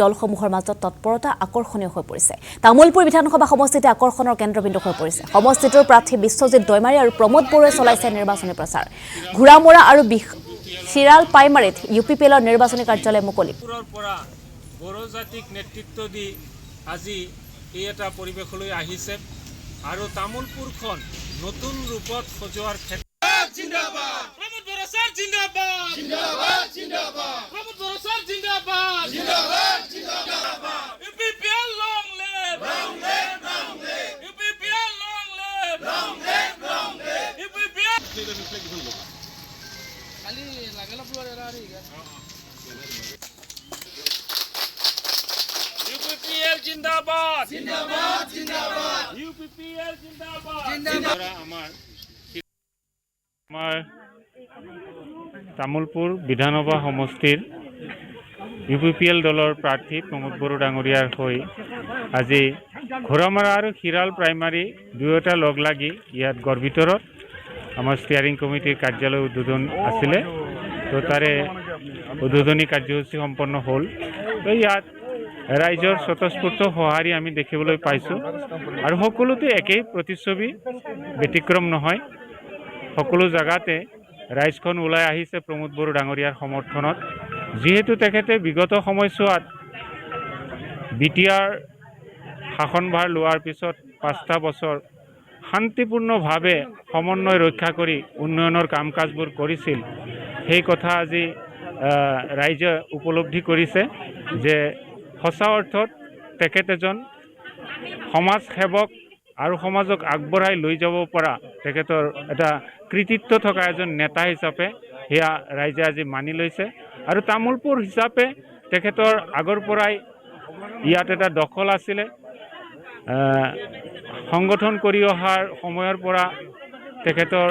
দলসমূহৰ মাজত তৎপৰতা আকৰ্ষণীয় হৈ পৰিছে। তামুলপুৰ বিধানসভা সমষ্টিতে আকৰ্ষণৰ কেন্দ্ৰবিন্দু হৈ পৰিছে। সমষ্টিটোৰ প্ৰাৰ্থী বিশ্বজিৎ দৈমাৰী আৰু প্ৰমোদ বড়োৱে চলাইছে নিৰ্বাচনী প্ৰচাৰ। ঘোঁৰামৰা আৰু শিৰাল পাইমাৰীত UPPLৰ নিৰ্বাচনী কাৰ্যালয় মুকলি। বড়ো জাতিক নেতৃত্ব দি আজি এই এটা পৰিৱেশলৈ আহিছে আৰু তামুলপুৰখন নতুন ৰূপত সজোৱাৰ ক্ষেত্ৰত জিন্দাবাদ প্ৰমোদ বড়ো স্যাৰ জিন্দাবাদ জিন্দাবাদ জিন্দাবাদ প্ৰমোদ বড়ো স্যার জিন্দাবাদ জিন্দাবাদ জিন্দাবাদ UPPL long live UPPL long live UPPL খালি লাগেলা ফ্লোর এরা UPPL জিন্দাবাদ জিন্দাবাদ জিন্দাবাদ UPPL জিন্দাবাদ জিন্দাবাদ আমাৰ তামুলপুৰ বিধানসভা সমষ্টিৰ UPPL দলৰ প্ৰাৰ্থী প্ৰমোদ বড়ো ডাঙৰীয়াৰ হৈ আজি ঘোঁৰামৰা আৰু শিৰাল প্ৰাইমাৰী দুয়োটা লগ লাগি ইয়াত গড় ভিতৰত আমাৰ ষ্টিয়াৰিং কমিটিৰ কাৰ্যালয় উদ্বোধন আছিলে। তো তাৰে উদ্বোধনী কাৰ্যসূচী সম্পন্ন হ'ল। তো ইয়াত ৰাইজৰ স্বতঃস্ফূৰ্ত সঁহাৰি আমি দেখিবলৈ পাইছোঁ আৰু সকলোতে একেই প্ৰতিচ্ছবি ব্যতিক্ৰম নহয়। সকলো জায়গাতে ৰাইজখন ওলাই আহিছে প্ৰমোদ বড়ো ডাঙৰীয়াৰ সমৰ্থনত, যিহেতু তেখেতে বিগত সময়ছোৱাত BTR শাসনভাৰ লোৱাৰ পিছত 5টা বছৰ শান্তিপূৰ্ণভাৱে সমন্বয় ৰক্ষা কৰি উন্নয়নৰ কাম কাজবোৰ কৰিছিল। সেই কথা আজি ৰাইজে উপলব্ধি কৰিছে যে সঁচা অৰ্থত তেখেত এজন সমাজ সেৱক আৰু সমাজক আগবঢ়াই লৈ যাব পৰা তেখেতৰ এটা কৃতিত্ব থকা এজন নেতা হিচাপে সেয়া ৰাইজে আজি মানি লৈছে। আৰু তামুলপুৰ হিচাপে তেখেতৰ আগৰ পৰাই ইয়াত এটা দখল আছিলে। সংগঠন কৰি অহাৰ সময়ৰ পৰা তেখেতৰ